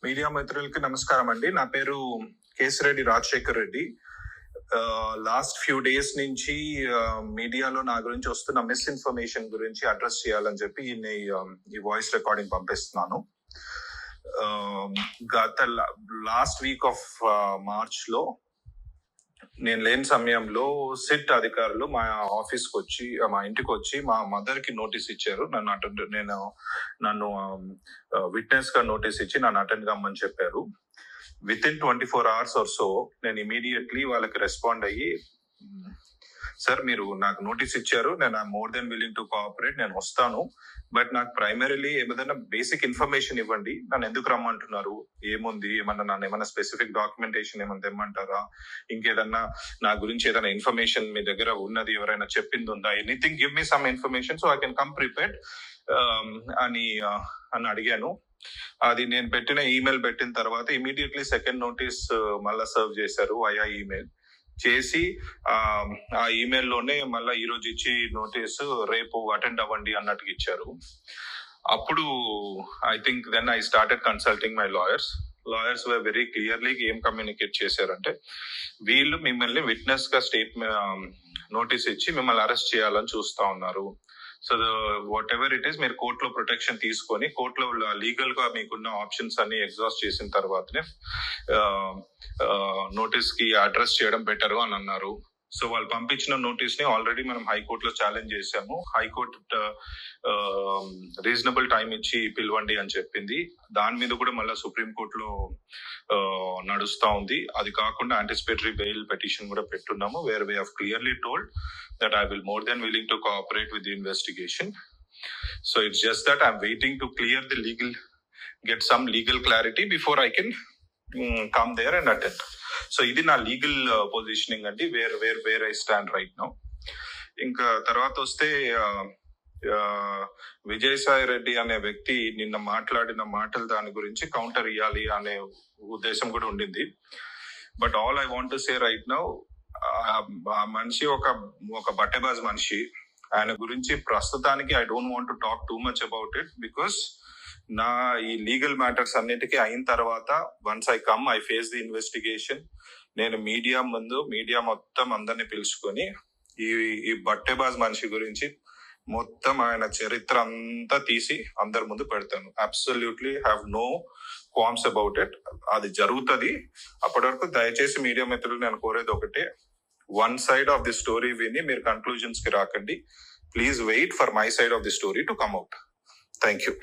Media మిత్రులకి నమస్కారం అండి. నా పేరు Kesireddy Rajasekhar Reddy. Last few days నుంచి మీడియాలో నా గురించి వస్తున్న మిస్ఇన్ఫర్మేషన్ గురించి అడ్రస్ చేయాలని చెప్పి ఈ వాయిస్ రికార్డింగ్ పంపిస్తున్నాను. గత లాస్ట్ వీక్ ఆఫ్ మార్చ్ లో నేను లేని సమయంలో సిట్ అధికారులు మా ఆఫీస్ కి వచ్చి, మా ఇంటికి వచ్చి మా మదర్ కి నోటీస్ ఇచ్చారు. నన్ను విట్నెస్ గా నోటీస్ ఇచ్చి నన్ను అటెండ్ కమ్మని చెప్పారు. With in 24 hours or so నేను ఇమీడియట్లీ వాళ్ళకి రెస్పాండ్ అయ్యి, సార్ మీరు నాకు నోటీస్ ఇచ్చారు, నేను more than willing to cooperate, నేను వస్తాను, బట్ నాకు ప్రైమరీలీ ఏదైనా బేసిక్ ఇన్ఫర్మేషన్ ఇవ్వండి, నన్ను ఎందుకు రమ్మంటున్నారు, ఏముంది, ఏమన్నా స్పెసిఫిక్ డాక్యుమెంటేషన్ ఏమన్నా తెమ్మంటారా, ఇంకేదన్నా నా గురించి ఏదైనా ఇన్ఫర్మేషన్ మీ దగ్గర ఉన్నది, ఎవరైనా చెప్పింది ఉందా, anything, give me some information so I can come prepared అని అడిగాను. అది నేను పెట్టిన ఈమెయిల్ పెట్టిన తర్వాత ఇమీడియట్లీ సెకండ్ నోటీస్ మళ్ళా సర్వ్ చేశారు వయా ఈమెయిల్ చేసి, ఆ ఈమెయిల్లోనే మళ్ళీ ఈ రోజు ఇచ్చి నోటీసు రేపు అటెండ్ అవ్వండి అన్నట్టుగా ఇచ్చారు. అప్పుడు I think then I started consulting my lawyers were very clearly ఏం కమ్యూనికేట్ చేశారంటే, వీళ్ళు మిమ్మల్ని విట్నెస్ గా నోటీస్ ఇచ్చి మిమ్మల్ని అరెస్ట్ చేయాలని చూస్తా ఉన్నారు. So what ever it is, మీరు కోర్టులో ప్రొటెక్షన్ తీసుకొని కోర్టులో లీగల్ గా మీకున్న ఆప్షన్స్ అన్ని ఎగ్జాస్ట్ చేసిన తర్వాతనే నోటీస్ కి అడ్రస్ చేయడం బెటర్ అని అన్నారు. సో వాళ్ళు పంపించిన నోటీస్ ని ఆల్రెడీ మనం హైకోర్టులో ఛాలెంజ్ చేశాము. హైకోర్టు రీజనబుల్ టైం ఇచ్చి పిలవండి అని చెప్పింది. దాని మీద కూడా మళ్ళీ సుప్రీంకోర్టులో నడుస్తా ఉంది. అది కాకుండా యాంటిసిపేటరీ బెయిల్ పిటిషన్ కూడా పెట్టున్నాము, where we have clearly told that I will more than willing to cooperate with the investigation. So it's just that I'm waiting to get some legal clarity before I can come there and attend. So ఇది నా legal positioning అండి, where I stand right now. ఇంకా తర్వాత వస్తే విజయసాయి రెడ్డి అనే వ్యక్తి నిన్న మాట్లాడిన మాటలు దాని గురించి కౌంటర్ ఇవ్వాలి అనే ఉద్దేశం కూడా ఉండింది. But all I want to say right now, ఆ మనిషి ఒక బట్టెబాజ్ మనిషి. ఆయన గురించి ప్రస్తుతానికి I don't want to talk too much about it, because నా ఈ లీగల్ మ్యాటర్స్ అన్నిటికీ అయిన తర్వాత once I face the investigation, నేను మీడియా మొత్తం అందరినీ పిలుచుకొని ఈ బట్టెబాజ్ మనిషి గురించి మొత్తం ఆయన చరిత్ర అంతా తీసి అందరి ముందు పెడతాను. Absolutely have no qualms about it. అది జరుగుతుంది. అప్పటి వరకు దయచేసి మీడియా మిత్రులు నేను కోరేది ఒకటే, one side of the story విని మీరు కన్క్లూజన్స్ కి రాకండి. Please wait for my side of the story to come out. Thank you.